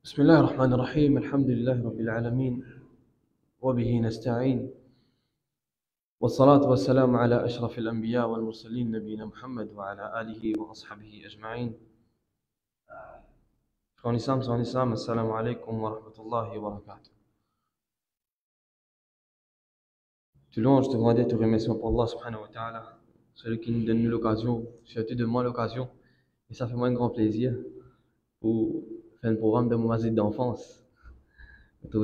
بسم الله الرحمن الرحيم الحمد لله رب العالمين وبه نستعين والصلاة والسلام على أشرف الأنبياء والمرسلين نبينا محمد وعلى آله وأصحابه أجمعين. Assalamu alaikum wa rahmatullahi wa barakatuh. Tu louanges, te grandis, te remercions pour Allah subhanahu wa ta'ala, celui qui nous donne l'occasion, surtout de moi l'occasion, et ça fait moi un grand plaisir pour faire un programme de Moumazid d'enfance. Tu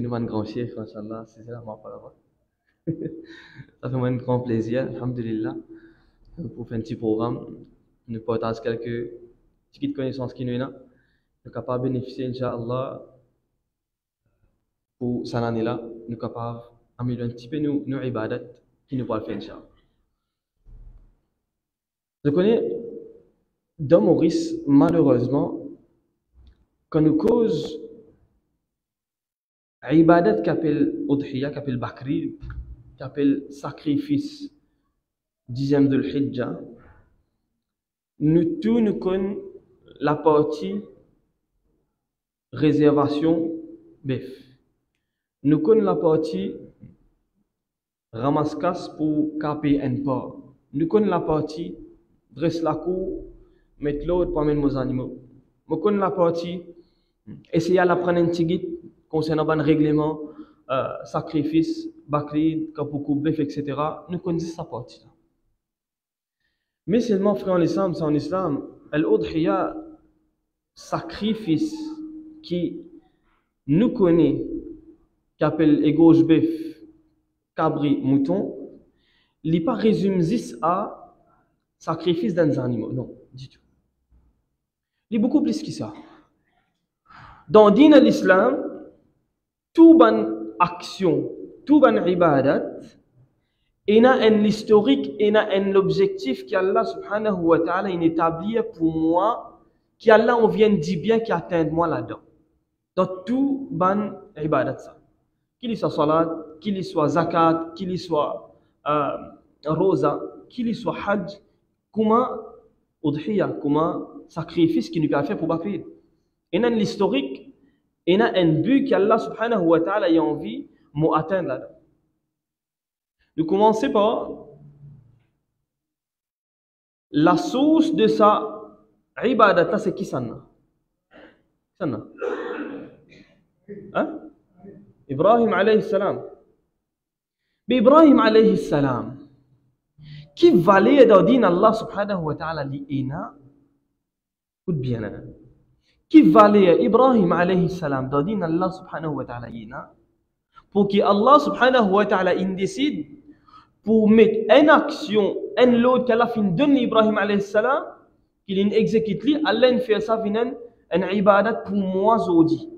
nous vois un grand chef, Inch'Allah, c'est ça, ma parole. Ça fait moi un grand plaisir, alhamdulillah, pour faire un petit programme, nous partager quelques petites connaissances qui nous sont capables de bénéficier, Inch'Allah, pour cette année-là, nous capables d'améliorer un petit peu nos ibadat qui nous parlent faire, Inch'Allah. Je connais dans Maurice, malheureusement, quand nous cause ibadat qu'appelle Udhiya, qu'appelle Bakri, qu'appelle sacrifice, 10e de l'Hijjah, nous connaissons la partie réservation bœuf. Nous connaissons la partie ramasse-casse pour caper un porc. Nous connaissons la partie dresse la cour, mettre l'autre pour amener nos animaux. Nous connaissons la partie essayer de prendre un petit guide concernant un règlement, sacrifice, bakrid, kapoukou, bœuf, etc. Nous connaissons cette partie-là. Mais seulement, frère en islam, al-udhiya, sacrifice qui nous connaît, qui appelle égauche bœuf, cabri, mouton, il n'est pas résumé à sacrifice d'un animal. Non, du tout. Il est beaucoup plus que ça. Dans le din de l'islam, toute bonne action, toute bonne ibadat, il y a un historique, il y a un objectif qu'Allah subhanahu wa ta'ala établit pour moi, qu'Allah on vient dire bien qui atteint moi là-dedans. Dans tout bonne ibadat ça. Qu'il soit salat, qu'il soit zakat, qu'il soit rosa, qu'il soit hajj, comment udhiya, comment sacrifice qui nous a fait pour Bakri. Il y a un historique, il y a un but qu'Allah subhanahu wa ta'ala a envie de atteindre là-dedans. Nous commençons par la source de sa ibadat, c'est qui ça? Hein? Ibrahim alayhi salam. Mais Ibrahim alayhi salam, qui valait dans le din Allah subhanahu wa ta'ala l'ina, écoute bien, qui valait Ibrahim alayhi salam dans le din Allah subhanahu wa ta'ala l'ina, pour que Allah subhanahu wa ta'ala décide pour mettre une action, un lot qu'Allah fin donne Ibrahim alayhi salam, qu'il exécute lui, Allah fait ça fin un ibadat pour moi zodi,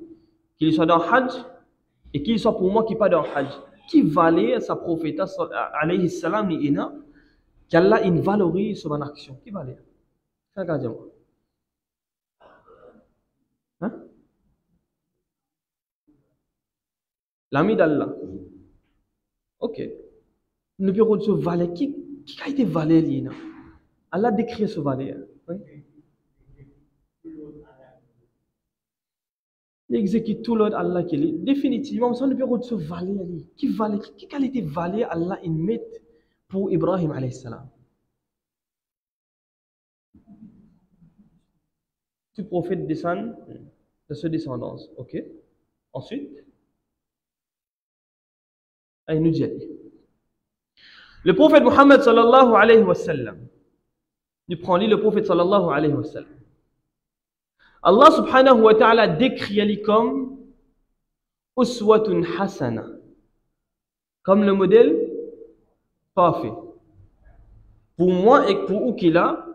qu'il soit dans Hajj et qu'il soit pour moi qui pas dans Hajj. Qui valait sa prophète alayhi salam ni ina, qu'Allah valorise son action. Qui valait? Regardez-moi. Hein? L'ami d'Allah. Ok. Nous pouvons se valer. Qui a été valé l'ina? Allah décrit ce valet. Oui? Il exécute tout l'ordre Allah qui est. Définitivement, on ne peut pas se valer. Qui a été valé Allah in met pour Ibrahim alayhi salam? Tu prophète descend de ce descendance. Ok? Ensuite, il nous dit. Le prophète Muhammad sallallahu alayhi wa sallam. Nous prenons le prophète sallallahu alayhi wa sallam. Allah subhanahu wa ta'ala décrit lui comme uswatun hasana, comme le modèle parfait. Pour moi et pour Oukila,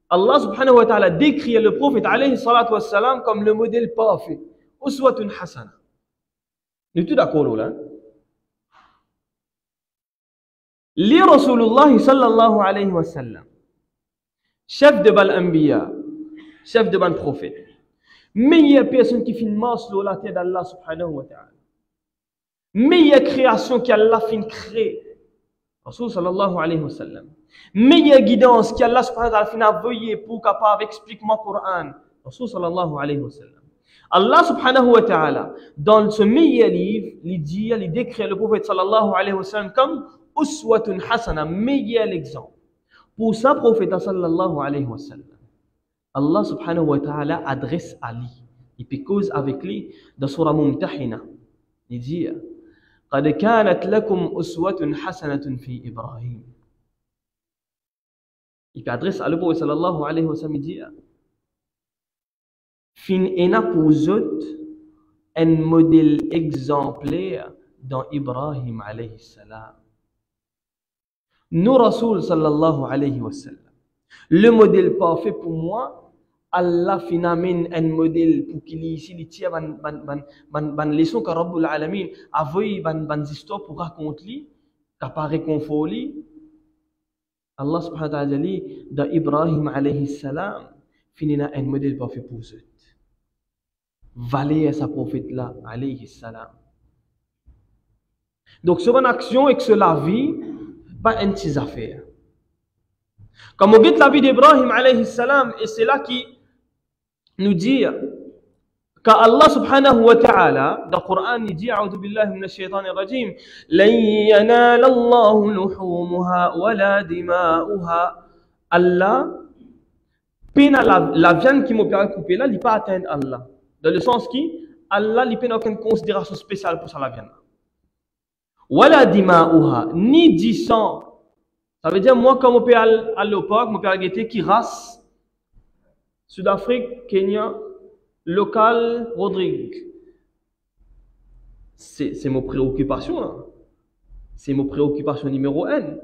Allah subhanahu wa ta'ala décrit le prophète alayhi salatu wa salam comme le modèle parfait. Uswatun hasana. Nous sommes d'accord là? Li Rasulullah sallallahu alayhi wa sallam, chef de bal anbiya, chef de bal prophète, meilleure personne qui finit masse la tête d'Allah subhanahu wa ta'ala, meilleure création qu'Allah finit créer, Rasul sallallahu alayhi wa sallam, meilleure guidance qu'Allah subhanahu wa ta'ala finit envoyer pour capable expliquer mon Coran, Rasul sallallahu alayhi wa sallam. Allah subhanahu wa ta'ala, dans ce meilleur livre, il décrit le prophète sallallahu alayhi wa sallam comme uswatun hasana, meilleur exemple. Pour ça, prophète sallallahu alayhi wa sallam, Allah subhanahu wa ta'ala adresse Ali. Il peut cause avec lui dans surah Mumtahina. Il dit قد كانت لكم أسوة حسنة في إبراهيم. Il peut adresser à le prophète sallallahu alayhi wa sallam. Il dit fin ena pour eux un modèle exemplaire dans Ibrahim alayhi salam. Nous, Rasoul sallallahu alayhi wa sallam, le modèle parfait pour moi, Allah finalement un modèle pour qu'il ici il tient ban leçon que Rabbul Alamin a voulu ban histoire pour raconter qu'apparaît confort li. Allah subhanahu wa ta'ala dit dans Ibrahim alayhi salam finina un modèle parfait pour eux. Valer à sa prophète là alayhi salam. Donc sur une action et que sur la vie pas une petite affaire. Comme on dit la vie d'Ibrahim alayhi salam, et c'est là qui nous dit qu'Allah subhanahu wa ta'ala dans le Coran il dit a'udhu billahi minash shaitanir rajim lan yanala Allahu luhumuha wala dima'uha. Allah pena la viande qui m'a permis couper là, il pas atteindre Allah dans le sens qui Allah il pena aucune considération spéciale pour ça la viande. Wala dima'uha, ni du sang. Ça veut dire, moi, quand mon père à l'époque, mon père était qui race Sud-Afrique, Kenya, local, Rodrigue. C'est mon préoccupation, là. C'est mon préoccupation numéro 1.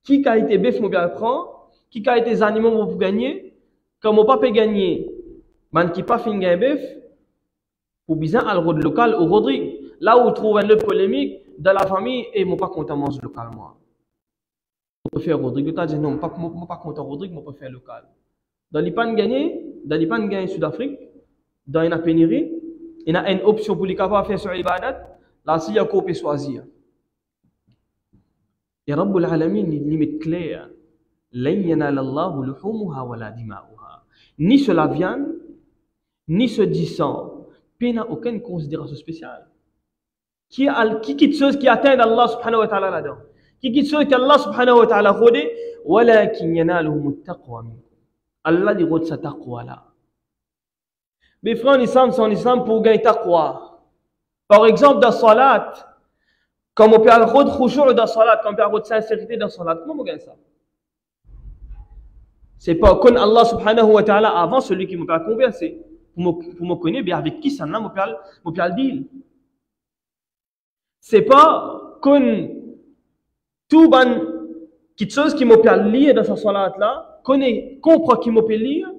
Qui a été bœuf, mon père prend, qui a été des animaux pour gagner, quand mon papa gagner, man qui pas fin gagner bœuf, pour bizarre à le local au Rodrigue. Là où on trouve un polémique dans la famille, et mon pas content mange local, moi. On peut faire Rodrigue, tu as dit non, pas content Rodrigue, on peut faire local. Dans l'Ipan gagné Sud-Afrique, dans une pénurie, il y a une option pour les capables de faire sur l'ibadat, là, s'il y a qu'on peut choisir. Et Rabbul Alamin, il limite clair, لَن يَنَالَ اللَّهُ لُحُومُهَا وَلَا دِمَاؤُهَا. Ni sur la viande, ni sur du sang, il n'y a aucune considération spéciale. Qui quitte ceux qui atteignent Allah subhanahu wa ta'ala là-dedans? Qui quitte ceux qu'Allah subhanahu wa ta'ala rodé, وَلَكِنْ يَنَالُهُمُ التَّقْوَى مِنْكُمْ. Allah dit rôde sa taqwa là. Mais frère, en islam pour gagner taqwa. Par exemple, dans salat, comme on peut avoir rôde khushu' dans salat, comme on peut avoir sincérité dans salat, comment on gagne ça? C'est pas qu'on Allah subhanahu wa ta'ala avant celui qui me peut converser. Pour me connaître bien avec qui ça n'a me peut dire. C'est pas qu'on tout ban quelque chose qui me peut lire dans sa salat là. Comprend qui me peut lire,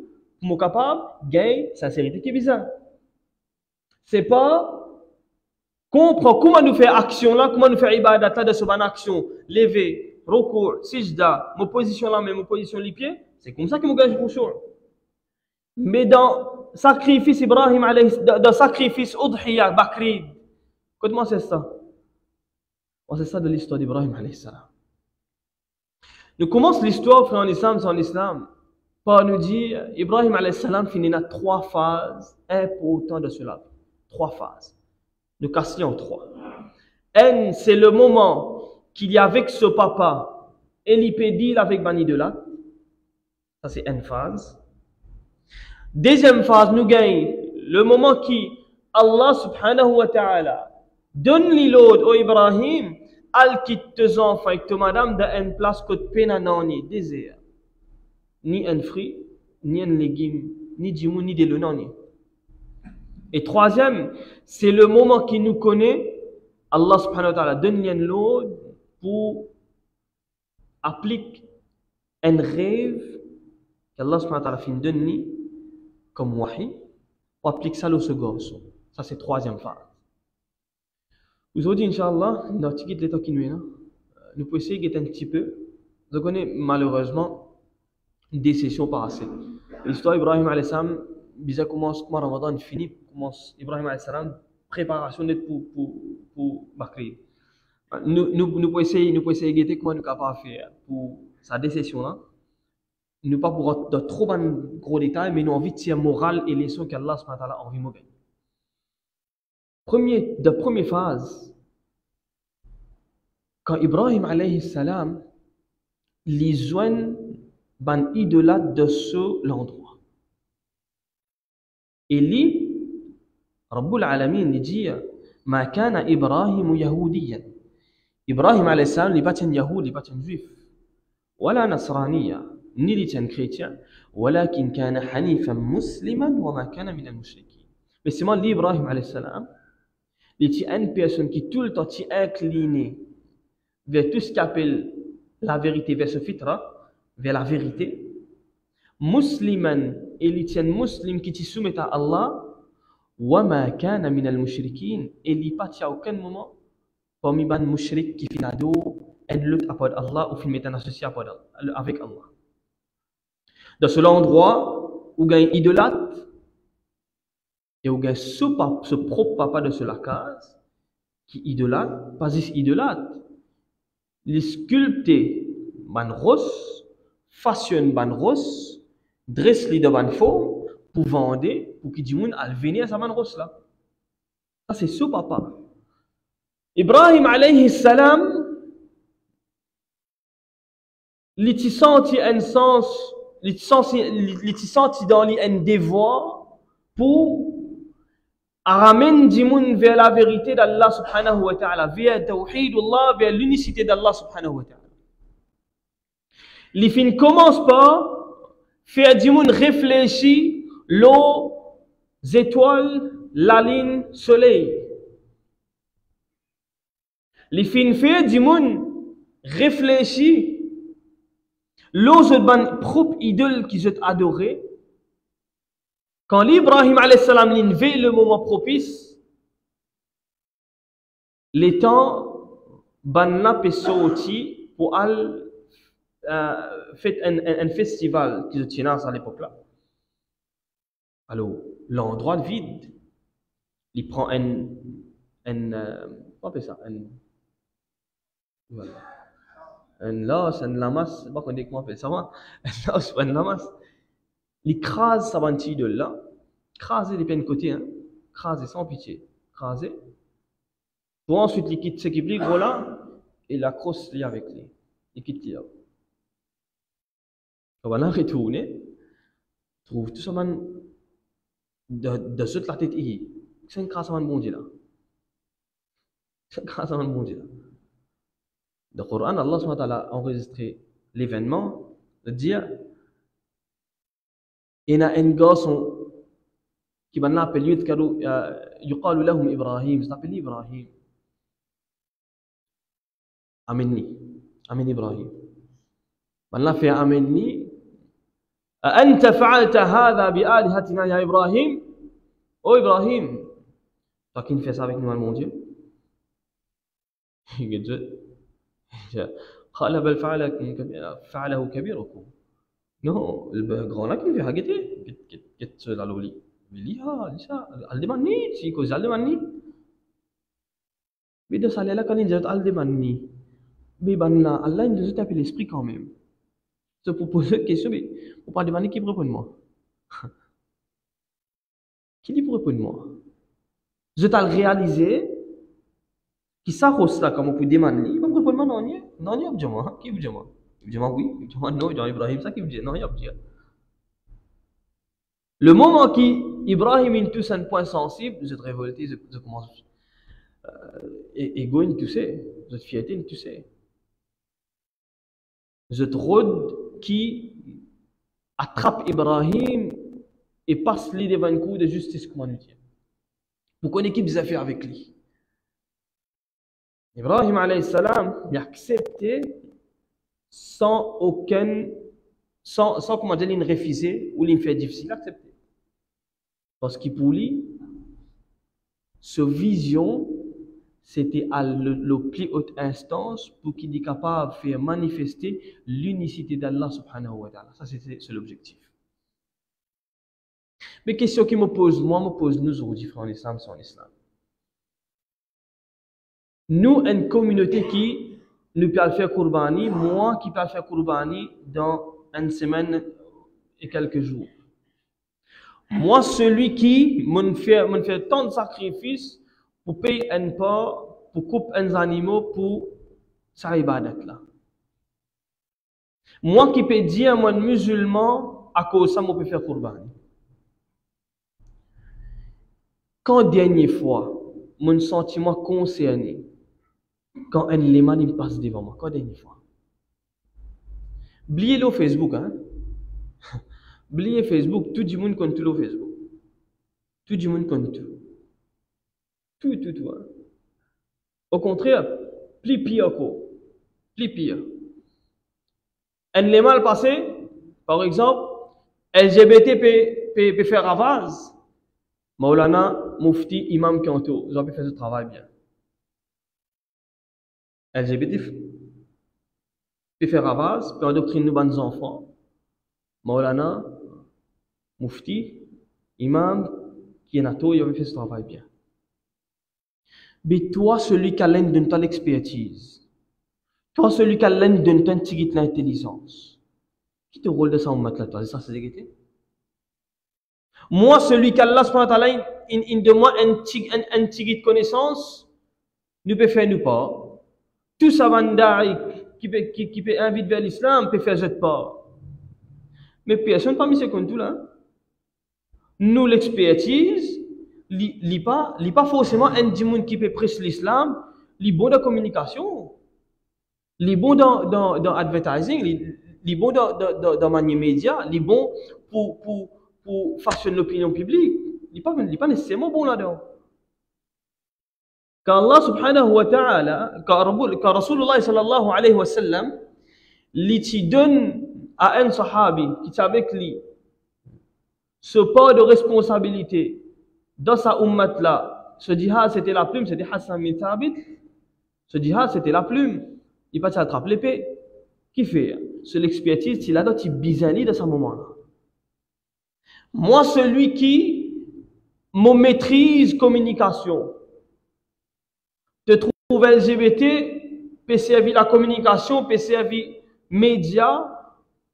pour me capable de gagner sincérité qui est bizarre. C'est pas comprendre comment nous faire action là, comment nous faire ibadat là de ce bonne action, lever, recours, sijda, mon position là, mais mon position les pieds, c'est comme ça que me gagne pour sure. Mais dans sacrifice Ibrahim alayhi, dans sacrifice Udhiya, Bakrid, comment c'est ça? C'est ça de l'histoire d'Ibrahim alayhi salam. Nous commençons l'histoire, frère en islam, par nous dire, Ibrahim alayhi salam finit dans 3 phases importantes de cela. 3 phases. Nous cassons en 3. Un, c'est le moment qu'il y a avec ce papa, et il peut dire avec Bani de là. Ça, c'est une phase. Deuxième phase, nous gagnons le moment qui Allah subhanahu wa ta'ala donne l'îlot au Ibrahim, al quitte tes enfants et tes madame dans une place que tu peine à ni désert. Ni un fruit, ni un légume, ni du mou, ni de l'onani. Et troisième, c'est le moment qui nous connaît, Allah subhanahu wa ta'ala donne l'îlot pour appliquer un rêve qu'Allah subhanahu wa ta'ala fin donne comme wahi, pour appliquer ça au second. Ça, c'est troisième phase. Aujourd'hui, Inch'Allah, dans le temps qui nous pouvons essayer de un petit peu. Je connais malheureusement des sessions passées. L'histoire d'Ibrahim alayhi salam, bizarre commence quand Ramadan finit, commence Ibrahim alayhi salam, préparation pour Bakri. Nous pouvons essayer de guetter comment nous sommes capables de faire pour sa décision-là. Nous pas pour de trop gros détails, mais nous avons envie de tirer morale et leçon qu'Allah subhanahu wa ta'ala a envie de De première phase, quand Ibrahim alayhi salam, les joignent ban idolâtre de l'endroit. Et lui, Rabbul Alamin, il dit, Ma kana Ibrahim Yahudiyan. Ibrahim alayhi salam, il n'est pas un Yahoud, il n'est pas un juif. Wala Nasraniya, ni il est un chrétien. ولكن كان حنيفا مسلما وما كان من المشركين. Mais c'est moi, l'Ibrahim alayhi salam, il est une personne qui tout le temps est inclinée vers tout ce qu'on appelle la vérité, vers ce fitra, vers la vérité. Musliman, il est un musulman qui se soumet à Allah. وما كان من المشركين, et il n'est pas à aucun moment parmi les mushriks qui font une lutte avec Allah ou qui mettent un associé avec Allah. Dans ce endroit où il y a un idolâtre et où il y a ce propre papa de ce case qui idolâtre, pas juste idolâtre, il sculpte ban ros, façonne ban ros, dresse les de ban forme pour vendre, pour qu'il dise à venir à sa ban ros là. Ça c'est ce papa. Ibrahim alayhi salam, il senti un sens. Il senti dans lui un devoir pour ramener du monde vers la vérité d'Allah subhanahu wa ta'ala, vers tawhid Allah, vers l'unicité d'Allah subhanahu wa ta'ala. Les fins commencent par faire du monde réfléchir l'eau, les étoiles, la ligne, le soleil. Les fins faire du monde réfléchir l'autre ban propre idole qu'ils ont adoré. Quand l'Ibrahim alayhi salam l'invite le moment propice, les temps ban na pe sorti pour al fait un festival qu'ils ont tenu à l'époque là. Alors l'endroit vide, il prend comment on appelle ça, voilà. Un las, un lamas, je ne sais pas comment on appelle ça, un las ou un lamas. Il crase sa bantille de là, craser les peines côté, hein, craser sans pitié, craser. Pour ensuite, il quitte ce qui est plus gros là, et la crosse liée avec lui. Il quitte là. Quand on a retourné, trouve tout ça de toute la tête, c'est un crase à bon Dieu là. C'est un crase à bon Dieu là. Dans le Coran, Allah subhanahu wa ta'ala a enregistré l'événement de dire il y a un garçon qui va l'appeler yuqalu lahum Ibrahim, s'appelle Ibrahim. Amenni Ibrahim. Allah fait amenni. أنت فعلت هذا بآلهتنا يا إبراهيم. Oh Ibrahim, toi qui fais ça avec nous, mon Dieu. قال بل فعله كبيركم. Non, le grand là qui fait hagueter, qu'est-ce que la loli. Mais lisa, al demani, si cause al demani. Mais de ça là quand il dit al demani, mais banna Allah il nous appelle l'esprit quand même. Se pour poser une question, mais pour pas demander qui peut répondre moi. Qui dit pour répondre moi? Je t'ai réalisé qui ça cause là comme on peut demander, il va me répondre non ni, abdjama, qui abdjama? Abdjama oui, abdjama non, Jean Ibrahim ça qui abdjama, non abdjama. Le moment qui Ibrahim il touche un point sensible, je te révolté, je commence égoïne, tu sais, je te fierté, tu sais. Je te rôde qui attrape Ibrahim et passe lui devant un coup de justice comme on dit. Pour qu'on équipe des affaires avec lui. Ibrahim alayhi salam, il a accepté sans comment dire, il refuser ou il fait difficile, il a accepté. Parce que pour lui, ce vision, c'était à la plus haute instance pour qu'il soit capable de faire manifester l'unicité d'Allah subhanahu wa ta'ala. Ça, c'est l'objectif. Mais question qui me pose nous aujourd'hui, frères en islam, c'est en islam. Nous, une communauté qui nous peut faire Qurbani, moi qui peux faire Qurbani dans une semaine et quelques jours. Moi, celui qui me fait tant de sacrifices pour payer un pas, pour couper un animal pour sa ibadat là. Moi qui peux dire, moi, musulman, à cause de ça, je peux faire Qurban. Quand dernière fois, mon sentiment concerné, quand un léman il passe devant moi, quand dernière fois. Oubliez le Facebook, hein. Oubliez Facebook, tout le monde compte le Facebook. Tout le monde compte tout. Tout, hein. Au contraire, plus pire encore. Plus pire. Un léman passé, par exemple, LGBT peut faire ravage. Maulana, Mufti, Imam Kanto, ils ont pu faire ce travail bien. LGBT peut faire ravage, peut endoctriner nos enfants. Maulana, Mufti, Imam, qui est nato, ils ont fait ce travail bien. Mais toi, celui qui a l'aide d'une telle expertise, toi, celui qui a l'aide d'une telle intelligence, qui te rôle de ça en matelas, toi, ça c'est dégueté. Moi, celui qui a Allah subhanahu wa ta'ala, de moi un petit de connaissance, nous peut faire nous pas. Tout savant qui peut inviter vers l'islam peut faire cette part. Mais personne pas mis ce compte là. Nous, l'expertise, n'est pas forcément un monde qui peut prêcher l'islam, il est bon dans la communication, il est bon dans l'advertising, il est bon dans les médias, il est bon pour façonner l'opinion publique. Il n'est pas nécessairement bon là-dedans. Quand Allah subhanahu wa ta'ala, quand Rasulullah sallallahu alayhi wa sallam, il donne à un sahabi qui est avec lui ce part de responsabilité dans sa ummat là, ce djihad c'était la plume, c'était Hassan bin Thabit, ce djihad c'était la plume, il va s'attraper l'épée. Qui fait? C'est l'expertise, il a d'autres bizarres dans ce moment-là. Moi, celui qui me maîtrise communication, te trouve LGBT, peut servir la communication, peut servir médias,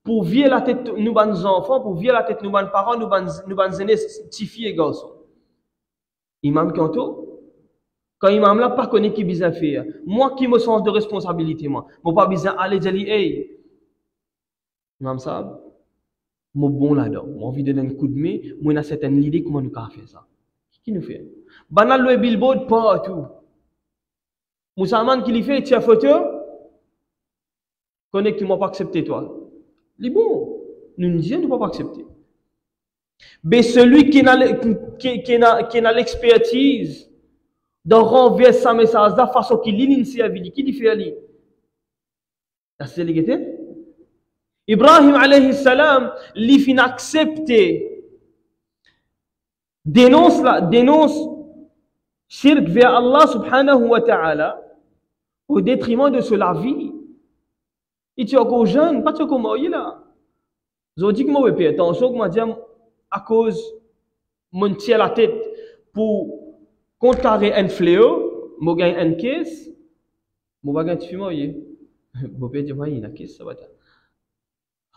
pour virer la tête nous nos enfants, pour virer la tête nous parents, nous aînés, petits filles et garçons. Imam Kanto, quand imam là pas connaît qui bizarre faire, moi qui me sens de responsabilité moi, pas bizarre aller dire hey, imam ça, moi bon là-dedans, moi envie de donner un coup de main, moi a certaines idées comment nous faire ça. Qui nous fait? Banal le billboard partout. Moussaman qui lui fait tiens photo, connaît que tu m'as pas accepté toi. Les bon, nous ne disons pas accepter. Mais celui qui a l'expertise de renverser sa message de façon qu'il l'initiative, qui dit fait ali. C'est l'égalité. Ibrahim alayhi salam, li fin accepter, dénonce shirk vers Allah subhanahu wa ta'ala au détriment de la vie. Et tu es encore jeune, pas tu es comme moi là. Je dis que moi, je attention, que je à cause mon tire la tête pour contrer un fléau, je gagne une caisse, je vais gagner un film. Je vais dire, il y a une caisse, ça va être.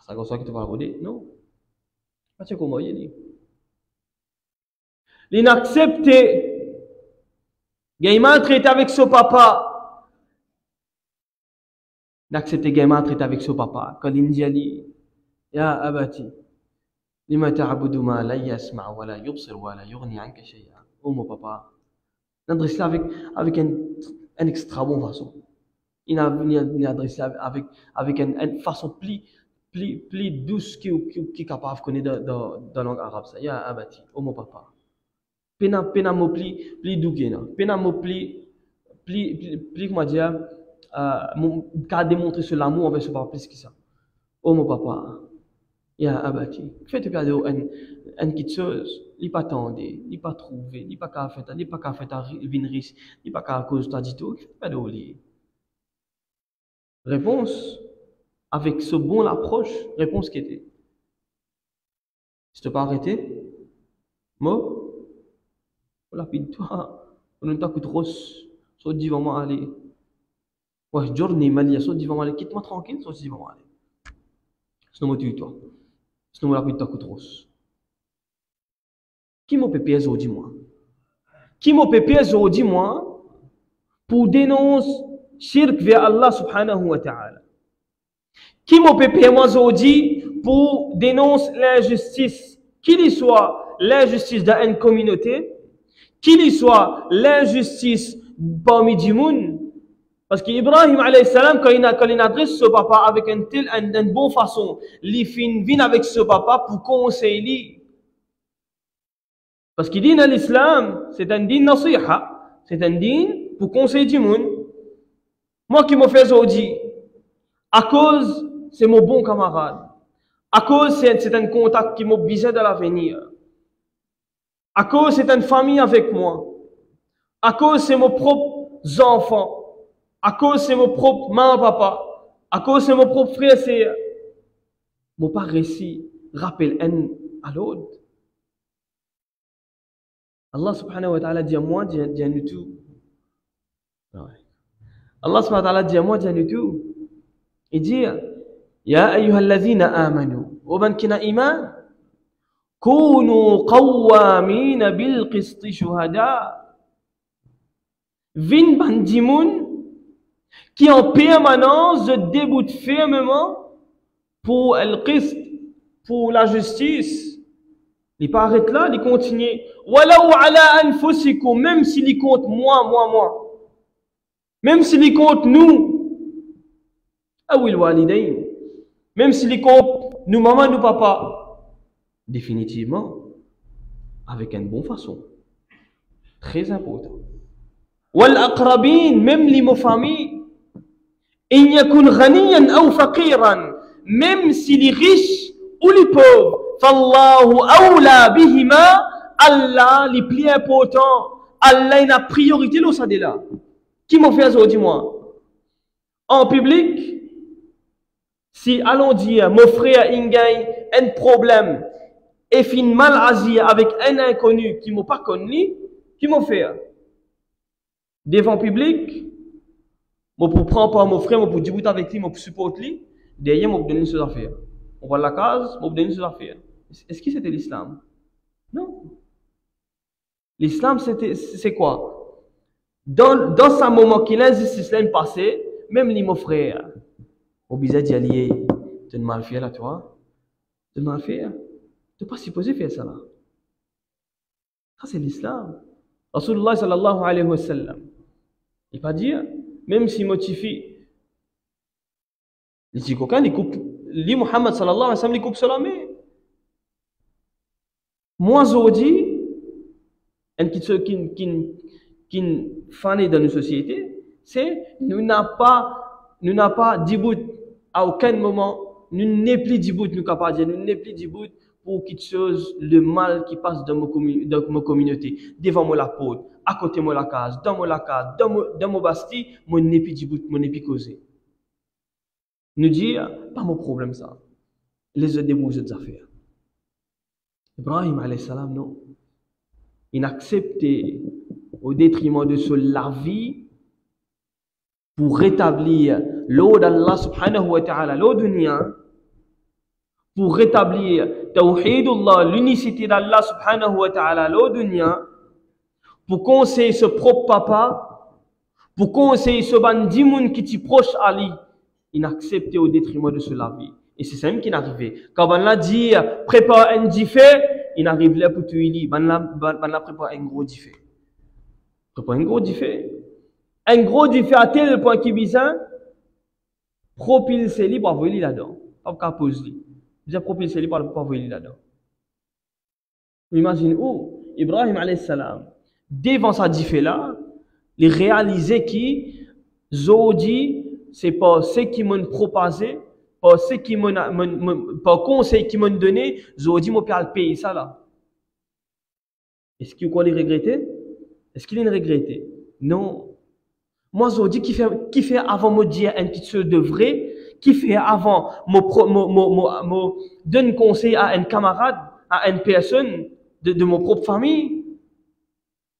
Ça va être que tu vas regarder. Non. Pas tu es comme moi. L'inaccepté, il mal traité avec son papa. D'accepter gamin traité avec son papa. Quand il dit, ya abati, lima ta'budu ma la yasma' wa la yubsir wa la yughni 'anka shay'a. Oh mon papa. N'adresse avec un extra bon façon. Il a adressé avec une façon plus douce qui est capable de connaître dans la langue arabe. Ça, ya abati, oh mon papa. Pena mo plus doux que non. Pena mo plus comment dire, qu'a démontré ce l'amour envers ce papa plus que ça. Oh mon papa, ya abati, faites perdre une petite chose, il pas tendé, il pas trouvé, il pas qu'à faire, il pas qu'à faire vin riche, il pas qu'à cause de dit tout, faites perdre au lit. Réponse avec ce bon approche, réponse qui était. Si tu pas arrêté, moi, lapide toi, on ne t'a que trop, saute devant moi aller. Ouais, journée malia, saute devant moi aller, quitte-moi tranquille, saute devant moi aller. Sinon, moi, toi. Sinon, moi, lapide toi que trop. Qui m'a pépé aujourd'hui, moi? qui m'a pépé aujourd'hui, moi, pour dénoncer shirk vers Allah subhanahu wa ta'ala. Qui m'a pépé moi aujourd'hui pour dénoncer l'injustice, qu'il y soit l'injustice dans une communauté, qu'il y soit l'injustice parmi du monde. Parce qu'Ibrahim alayhi salam, quand il adresse ce papa avec une bonne façon, il vient avec ce papa pour conseiller. Parce qu'il dit dans l'islam, c'est un din nasiha, c'est un din pour conseiller du monde. Moi qui me fais aujourd'hui, à cause, c'est mon bon camarade. À cause, c'est un contact qui m'a besoin de l'avenir. À cause, c'est une famille avec moi. À cause, c'est mes propres enfants. À cause, c'est mon propre maman, papa. À cause, c'est mon propre frère, c'est. Mon pas réussi, rappelle un à l'autre. Allah subhanahu wa ta'ala dit à moi, dit à nous tout. Allah subhanahu wa ta'ala dit à moi, dit à nous tout. Il dit, Ya ayyuhalladhina amanu, wa man kina iman, kunu qawwamina bil qisti shuhada. Vin bandimoun, qui en permanence se déboute fermement pour al-qist, pour la justice. Il pas arrête là, il continue. Walau ala anfusikum, même s'il compte moi. Même s'il compte nous. Awil walidain. Même s'il compte nous maman, nous papa. Définitivement, avec une bonne façon. Très important. Wal aqrabin, même les familles. In yakun ghaniyan aw faqiran, même s'il est riche ou les pauvres. Fallahu awla bihima, Allah les plus important. Allah a une priorité dans ça là. Qui m'a fait ça, dis-moi? En public, si allons dire mon frère Ingay un problème et fin mal agi avec un inconnu qui m'a pas connu, qui m'a fait? Devant public, je pour prendre par mon frère, je pour discuter avec lui, je pour supporter lui, derrière je pour donner ses affaires. On va à la case, je pour donner ses affaires. Est-ce que c'était l'islam? Non. L'islam, c'est quoi? Dans ce moment qu'il a l'injustice passé, même les mon frère, au bizarre d'y aller, tu es mal fait là, toi. Tu es mal fait. Tu n'es pas supposé faire ça là. Ça, c'est l'islam. Rasulullah sallallahu alayhi wa sallam. Il va dire, même si motivé, il dit qu'aucun, il coupe, li Muhammad sallallahu alayhi wa sallam, il coupe cela, mais moi, aujourd'hui, un qui fané dans nos sociétés, c'est nous n'a pas dibout à aucun moment, nous n'est plus dibout, nous capables de dire, nous n'est plus dibout pour quelque chose, le mal qui passe dans ma communauté, devant moi la porte, à côté moi la case, dans moi la case, dans mon basti, mon n'est plus dibout, mon n'est plus causé. Nous dire, pas mon problème ça. Les autres débrouillent les affaires. Ibrahim alayhi salam, non. Il acceptait au détriment de la vie pour rétablir l'eau d'Allah subhanahu wa ta'ala, l'eau dunya, pour rétablir Tawhidullah, l'unicité d'Allah subhanahu wa ta'ala, l'eau dunya, pour conseiller ce propre papa, pour conseiller ce bandimoun qui est proche à lui, il acceptait au détriment de la vie. Et c'est ça même qui est arrivé. Quand on l'a dit, prépare un diffé, il arrive là pour tuer lui. On l'a préparé un gros diffé. Prépare un gros diffé. Un gros diffé à tel point qu'il bizarre, propulse lui pour avoir lui là-dedans. Pas qu'à poser lui. Déjà propulse lui pour avoir lui là-dedans. Imagine où Ibrahim alayhi salam, devant sa diffé là, il réalisait qu'il Zodi, c'est pas ce qui m'ont proposé, pas ce qui m'ont, pas conseil qui m'ont donné, Zodi m'a pas le payer ça là. Est-ce qu'il quoi les regretter? Est-ce qu'il est regretté? Non. Moi, Zodi qui fait avant me dire un petit peu de vrai, qui fait avant me donne conseil à un camarade, à une personne de mon propre famille,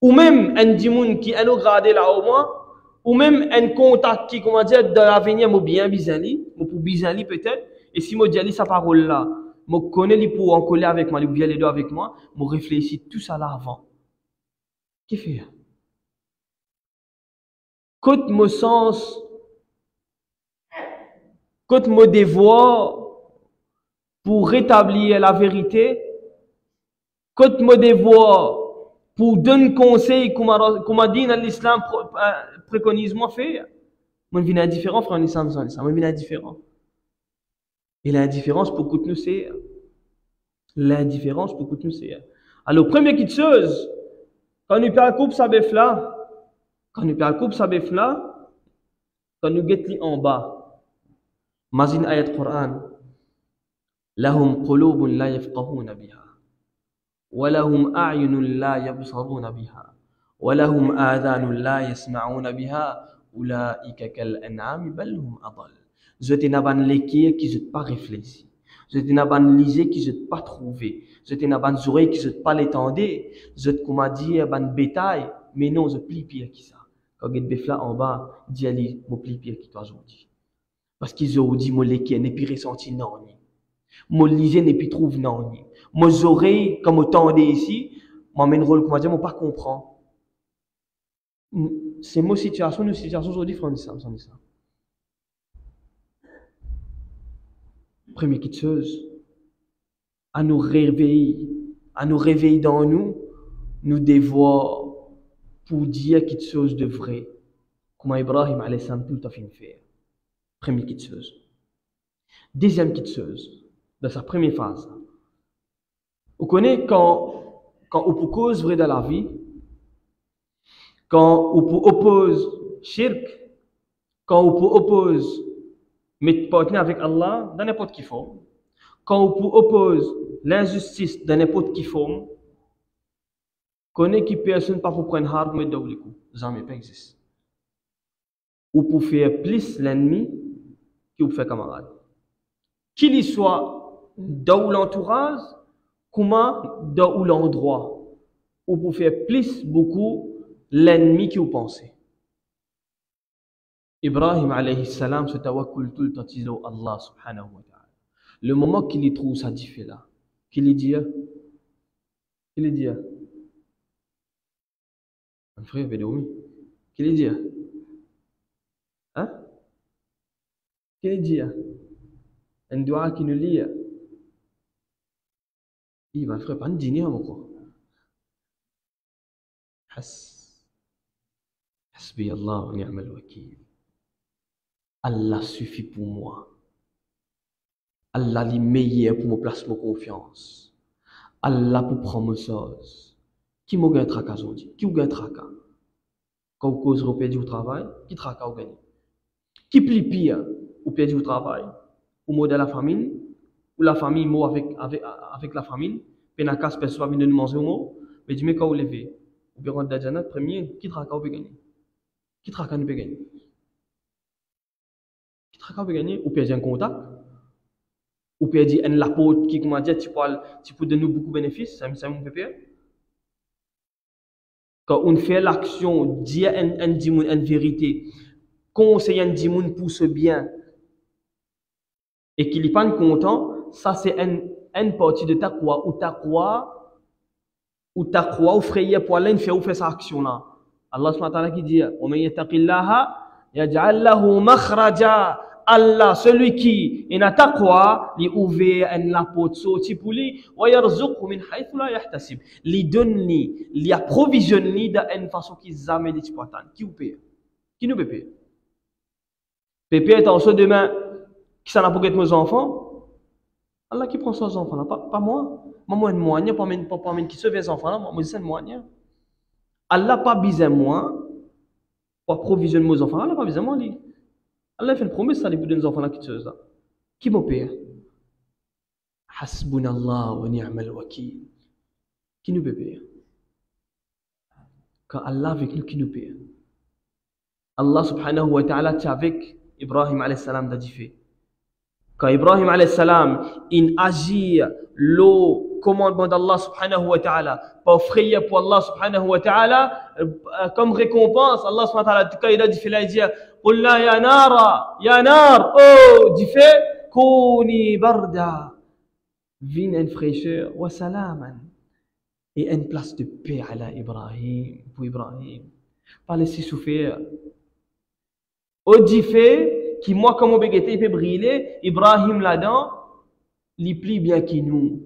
ou même un dimoun qui est gradé là au moins, ou même un contact qui, comment dire, dans l'avenir, m'a bien bizali, m'a pour bizali peut-être, et si m'a dit sa parole là, m'a connaît lui pour en coller avec moi, lui bien les deux avec moi, m'a réfléchi tout ça là avant. Qui fait? Côte mon sens, côte mon devoir pour rétablir la vérité, côte mon devoir pour donner conseil, comme a dit dans l'islam, préconise moi faire. Moi, je viens indifférent, frère, en islam, moi, je viens indifférent. Et l'indifférence, pour que nous, c'est. L'indifférence, pour que nous, c'est. Alors, première petite chose, quand nous parlons coupe, ça bef là, quand nous parlons coupe, ça bef là, quand nous guettons en bas, mazin ayat Qur'an, lahum qulubun la yafqahuna biha, wa lahum a'yunun la yabsaruna biha, wa lahum adhanun la yasma'una biha, ulaika kal an'ami bal hum adall. Je t'ai n'aban l'équier qui ne pas réfléchi. Je t'ai n'aban lisé qui ne pas trouvé. Je t'ai n'aban oreilles qui ne pas l'étendre. Je t'ai comme dit ban bétail, mais non, je plie pire qui ça. Quand get befla en bas, dit ali, mo plie pire qui toi aujourd'hui. Parce qu'ils ont dit mo l'équier n'est plus ressenti non ni. Mo lisé n'est plus trouve non ni. Mo oreilles comme autant ici, m'amène rôle comme dire mo pas comprend. C'est mon situation, nos situations aujourd'hui frère ça. Première petite chose, à nous réveiller dans nous devoir pour dire quelque chose de vrai, comme Ibrahim alayhi salam tout à fait faire. Première petite chose. Deuxième petite chose, dans sa première phase, vous connaissez quand on peut cause vrai dans la vie, quand on peut oppose shirk, quand on peut oppose mettre partenaire avec Allah dans n'importe quelle forme, quand on peut oppose l'injustice dans n'importe quelle forme, connaît qui personne pas pour prendre hard mais dans le coup, jamais pas existe. Ou pour faire plus l'ennemi que pour faire camarade. Qu'il soit dans l'entourage, comment dans l'endroit, ou pour faire plus beaucoup l'ennemi que vous pensez. Ibrahim alayhi salam se tawakkul tout le temps sur Allah subhanahu wa ta'ala. Le moment qu'il y trouve ça fait là, qu'il y dit, un frère Bédoumi, qu'il y dit, hein? Qu'il y dit, un doigt qui nous lit, il va faire pas un dîner à quoi? Hasbi Allah wa ni'mal wakil. Allah suffit pour moi. Allah est meilleur pour me placer ma confiance. Allah pour prendre mes choses. Qui m'a gagné tracas aujourd'hui? Qui m'a gagné tracas? Quand vous causez au pays du travail, qui tracas vous gagnez? Qui plie pire au pays du travail? Ou mot de la famine? Ou la famille mot avec la famine? Penakas perçoit de manger au mot? Mais dis-moi quand vous levez. Ou bien quand vous êtes premier, qui tracas vous gagnez? Qui tracas nous peut gagner? Qui tracas vous gagnez? Ou perdre un contact? Ou perdre un lapote qui, comme dit, tu peux donner beaucoup de bénéfices? Ça me fait peur. Quand on fait l'action, dire une vérité, conseiller un dimoun pour ce bien, et qu'il n'est pas content, ça c'est une partie de taqwa, ou frayé pour aller faire cette action-là. Allah subhanahu wa ta'ala qui dit, وَمَنْ يَتَقِ اللَّهَ يَجْعَلْ لَهُ مَخْرَجًا. Allah, celui qui est en taqwa, lui ouvre la porte sortie pour lui, وَيَرْزُقْهُ مِنْ حَيْثُ لَا يَحْتَسِبُ. Lui donne, lui approvisionne d'une façon qui jamais d'exploitant. Qui vous paye? Qui nous paye? Pépé est en ce demain, qui s'en a pour mes enfants? Allah qui prend ses enfants là, pas moi. Moi, un moyen, pas qui se fait les enfants là, moi, c'est un moyen. Allah pas besoin de moi, pour approvisionner mes enfants, Allah pas besoin de moi, lui. Allah fait une promesse, ça, pour des enfants là qui se là. Qui me paye? Hasbunallah wa ni'mal wakil. Qui nous paye? Quand Allah avec nous, qui nous paye? Allah subhanahu wa ta'ala est avec Ibrahim alayhi salam d'a dit fait. Quand Ibrahim alayhi salam il agit le commandement d'Allah subhanahu wa ta'ala pour frayer pour Allah subhanahu wa ta'ala comme récompense Allah subhanahu wa ta'ala quand il a dit fait là il dit qulna ya nar oh dit fait kuni barda vin en fraîcheur wa salaman Et une place de paix à Ibrahim, pour Ibrahim. Pas laisser souffrir. Au dit fait, qui moi comme obégueté, il peut briller, Ibrahim là-dedans, il plie bien qui nous.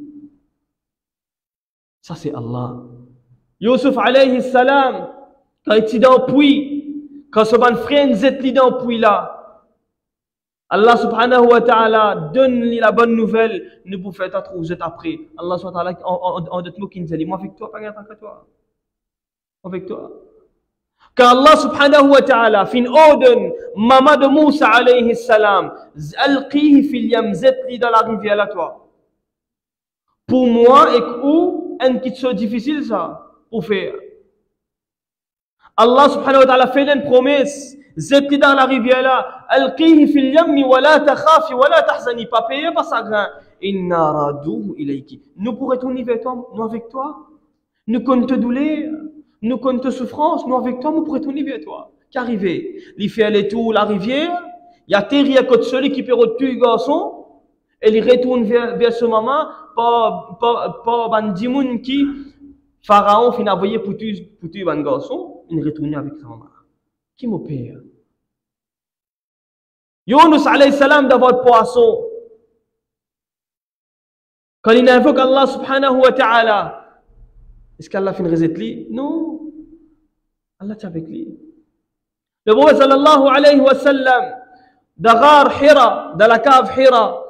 Ça c'est Allah. Yusuf alayhi salam, quand il était dans le puits, quand son frère était dans le puits là, Allah subhanahu wa ta'ala donne la bonne nouvelle, ne vous faites pas trop, vous êtes après. Allah subhanahu wa ta'ala, en d'autres mots, qui nous a dit, moi avec toi, pas rien que toi. Avec toi. Quand Allah subhanahu wa ta'ala, fin ordonne, maman de Moussa alayhi salam, alqihi fil yam, zet-li dans la rivière à toi. Pour moi, et où, un qui soit difficile ça, pour faire. Allah subhanahu wa ta'ala fait une promesse. Zeti dans la rivière là, alqihi fil yammi wa la takhafi wa la tahzani, pas payer pas chagrin. Inna raduhu ilayki. Nous pourrons tourner vers toi, nous avec toi. Nous connaissons ta douleur, nous connaissons ta souffrance, nous avec toi, nous pourrons tourner vers toi. Qu'arriver? Il fait aller tout la rivière, il y a terri à côté celui qui peut retuer le garçon, et il retourne vers ce maman, par bandimoun qui, Pharaon, fin envoyé pour tuer un garçon, il retourne avec sa maman. Qui m'opère? Yunus alayhi salam d'avoir le poisson. Quand il invoque Allah subhanahu wa ta'ala, est-ce qu'Allah fait une rézette? Non. Allah est avec lui. Le prophète sallallahu alayhi wa sallam, d'agar Hira, dans la cave Hira,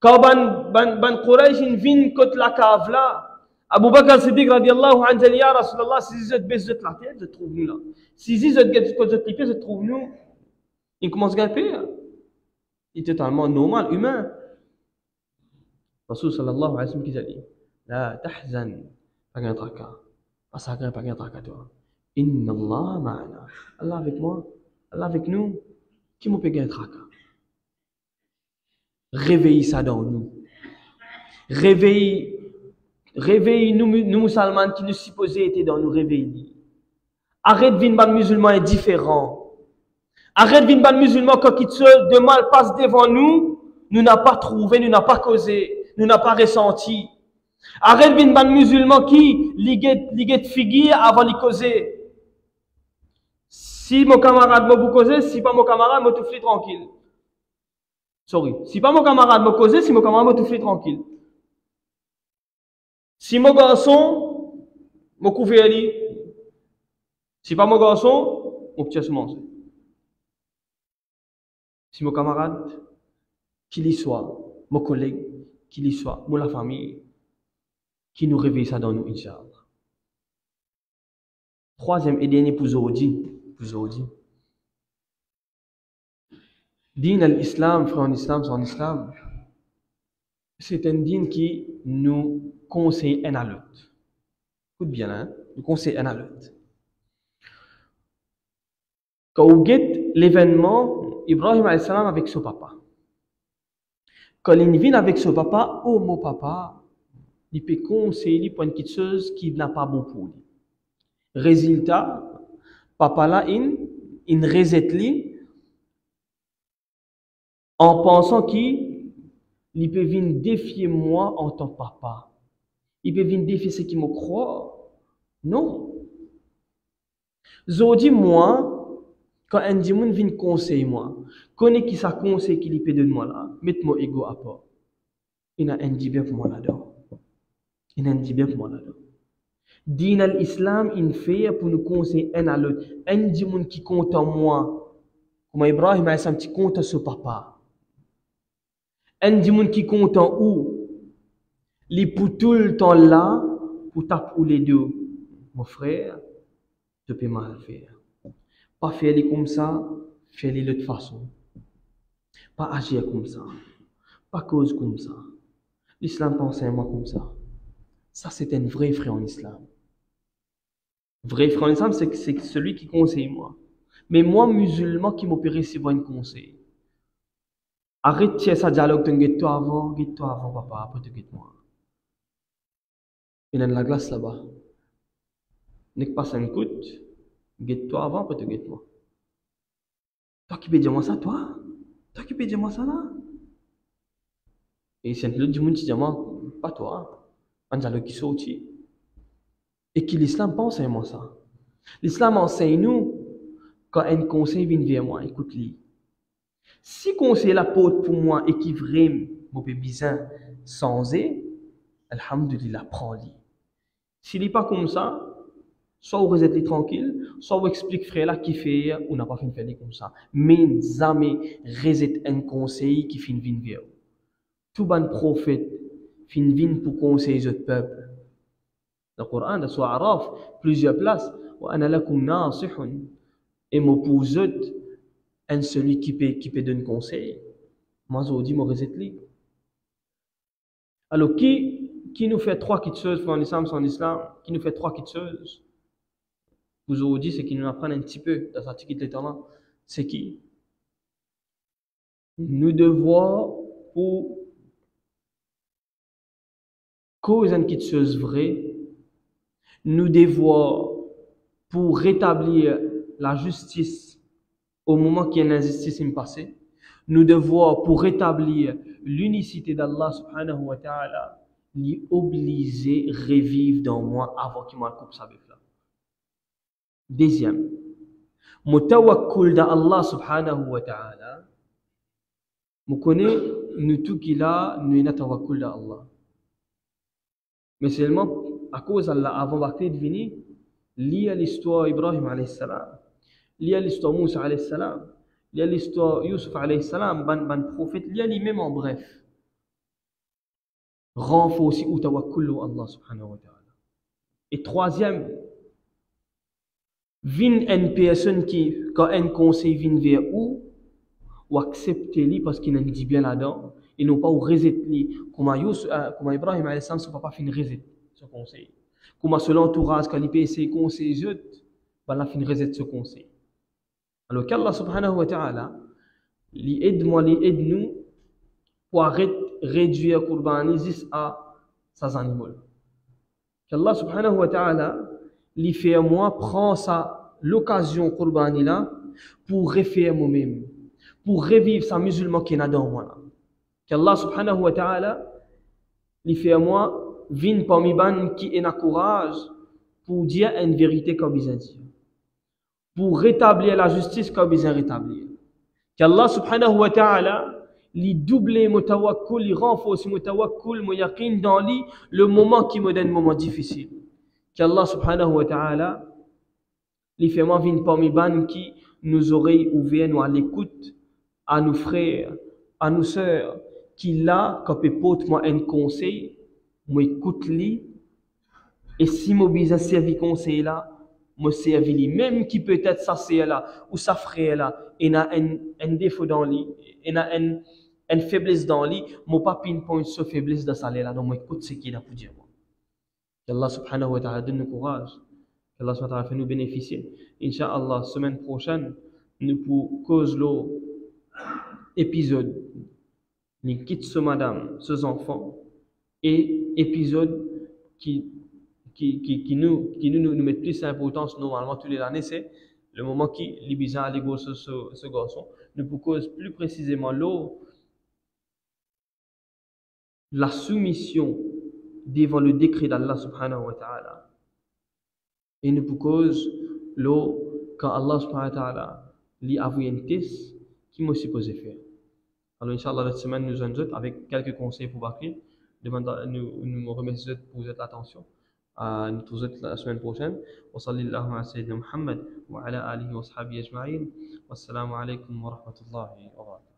quand ban Quraysh vient contre la cave là, Abu Bakr Siddiq radiallahu anhu dit, ya Rasulallah, si vous êtes baissé de la tête, je trouve nous là. Si vous êtes baissé de la tête, je trouve nous. Il commence à grimper. Il est totalement normal, humain. Rasul sallallahu alayhi wa sallam qui a dit, la tahzan, pas un tracas. Pas ça, pas un tracas toi. Inna Allah ma'ana. Allah avec moi, Allah avec nous. Qui m'a payé un tracas? Réveillez ça dans nous. Réveille nous musulmans qui nous supposaient être dans nous, réveillez. Arrête de venir musulman indifférent. Arrête de venir musulman quand il de mal passe devant nous, nous n'a pas trouvé, nous n'a pas causé, nous n'a pas ressenti. Arrête de venir musulman qui ligue de figure avant de causer. Si mon camarade m'a causé, si pas mon camarade m'a tout fait tranquille. Sorry. Si pas mon camarade m'a causé, si mon camarade m'a tout fait tranquille. Si mon garçon m'a couvert lui, si pas mon garçon, mon petit semence. Si mon camarade, qu'il y soit, mon collègue, qu'il y soit, mon la famille, qui nous réveille ça dans nous, Inch'Allah. Troisième et dernier pour Zoudi. Din al-Islam, frère en islam, c'est en islam. C'est un din qui nous conseille un à l'autre. Écoute bien, hein? Nous conseille un à l'autre. Quand vous guettez l'événement, Ibrahim alayhi salam avec son papa. Quand il vient avec son papa, oh mon papa, il peut conseiller pour une petite chose qui n'a pas bon pour lui. Résultat, papa là, il reset lui en pensant qu'il peut venir défier moi en tant que papa. Il peut venir défier ce qui me croit. Non. Zodi, moi, quand un dimoun vient conseiller moi, connais qui ça conseille qu'il peut donner moi là, mette mon ego à part. Il a un dibé pour moi là-dedans. Din al-Islam, il fait pour nous conseiller un à l'autre. Un dimoun qui compte en moi, comme Ibrahim a un petit compte à ce papa. Un dimoun qui compte en où, les pour tout le temps là, pour taper les deux. Mon frère, tu peux mal faire. Pas faire les comme ça, faire-les de l'autre façon. Pas agir comme ça. Pas cause comme ça. L'islam pense à moi comme ça. Ça, c'est un vrai frère en islam. Vrai frère en islam, c'est celui qui conseille moi. Mais moi, musulman, qui m'opère, c'est moi un conseil. Arrête ce dialogue, guette-toi avant, papa, après te guette-moi. Il y a de la glace là-bas. N'est pas un coup, guette-toi avant, après te guette-moi. Toi qui peux dire moi ça, toi? Toi qui peux dire moi ça là? Et c'est l'autre du monde qui dit moi, pas toi. Un dialogue qui sortit. Et que l'islam pense à moi ça. L'islam enseigne nous, quand un conseil vient vers moi, écoute-le. Si conseil la porte pour moi et qui vraiment, mon bizarre, sans et, alhamdulillah, prends-le. S'il n'est pas comme ça, soit vous restez tranquille, soit vous expliquez frère là qui fait ou n'a pas fait faire comme ça. Mais jamais restez un conseil qui finit vers vous. Tout bon prophète finit pour conseiller le peuple. Le Coran, dans Sourate Araf, plusieurs places. Wa ana lakum nasihun. Et m'oppose un celui qui peut donner conseil. Moi, je dis, moi, restez. Alors, qui nous fait trois choses en islam, sans islam, qui nous fait trois choses? Vous avez dit, c'est qui nous apprend un petit peu dans cette quitte l'éternel. C'est qui? Nous devons, pour cause une petite chose vraie, nous devons, pour rétablir la justice au moment qu'il y a une injustice passée, nous devons, pour rétablir l'unicité d'Allah subhanahu wa ta'ala, lui obliger à revivre dans moi avant qu'il m'en coupe sa bif là. Deuxième, mutawakkul d'Allah subhanahu wa ta'ala, nous connaissons, nous tout qu'il a, nous n'avons tawakkul d'Allah. Mais seulement, à cause d'Allah, avant Bakri de venir, lié à l'histoire d'Ibrahim alayhi salam, lié à l'histoire de Moussa alayhi salam, lié à l'histoire de Yusuf alayhi salam, ban prophète, lié à lui-même en bref. Renforcer ou tawakkul Allah subhanahu wa ta'ala. Et troisième, vin une personne qui, quand un conseil vient vers où, ou accepter-lui parce qu'il a dit bien là-dedans, et non pas ou rejeter-lui, comme Ibrahim alayhi salam, ce ne pas fin rejet ce conseil. Comme selon l'entourage, quand il peut essayer conseil, ben là, fin rejet ce conseil. Alors qu'Allah subhanahu wa ta'ala, il aide-moi, il aide-nous pour réduire le Qurban à ces animaux. Qu'Allah subhanahu wa ta'ala, il fait moi prend ça, l'occasion Qurban là, pour refaire moi-même, pour revivre sa musulman qui est dans moi. Qu'Allah subhanahu wa ta'ala, il fait moi, vin parmi ban qui est courage pour dire une vérité comme il dit. Pour rétablir la justice comme il rétablir. Qu'Allah subhanahu wa ta'ala, li double mon tawakkul, li renforce mon tawakkul, mon yaqin dans lui, le moment qui me donne un moment difficile. Qu'Allah subhanahu wa ta'ala, li fait moi vin parmi ban qui nous aurait ouvert nous à l'écoute, à nos frères, à nos sœurs, qui là, quand peut porter moi un conseil, moi écoute lui, et si moi besoin servir conseil là, moi servir lui, même qui peut-être ça c'est là, ou ça frère là, il a un défaut dans lui, il a une faiblesse dans lui, moi pas pinpoint ce faiblesse dans ça là, donc moi écoute ce qu'il a pour dire moi. Qu'Allah subhanahu wa ta'ala donne nous courage, qu'Allah subhanahu wa ta'ala fait nous bénéficier. Inch'Allah, semaine prochaine, nous pour cause l'eau épisode, nous quitte ce madame, ces enfants, et épisode qui nous met plus d'importance normalement tous les années, c'est le moment qui les bizarres les gosses ce garçon nous propose plus précisément la soumission devant le décret d'Allah subhanahu wa ta'ala, et nous propose quand Allah subhanahu wa ta'ala lui a envoyé un test qui m'a supposé faire. Alors Inch'Allah, cette semaine nous sommes avec quelques conseils pour Bakri. Nous remercions pour votre attention. Nous tous la semaine prochaine. Wa sallallahu ala sayyidina Muhammad wa ala alihi wa sahbihi ajma'in. Wassalamu alaikum wa rahmatullahi wa barakatuh.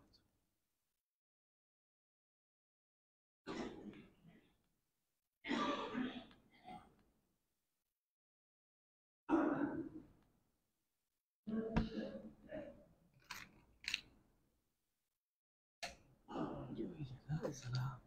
Salam.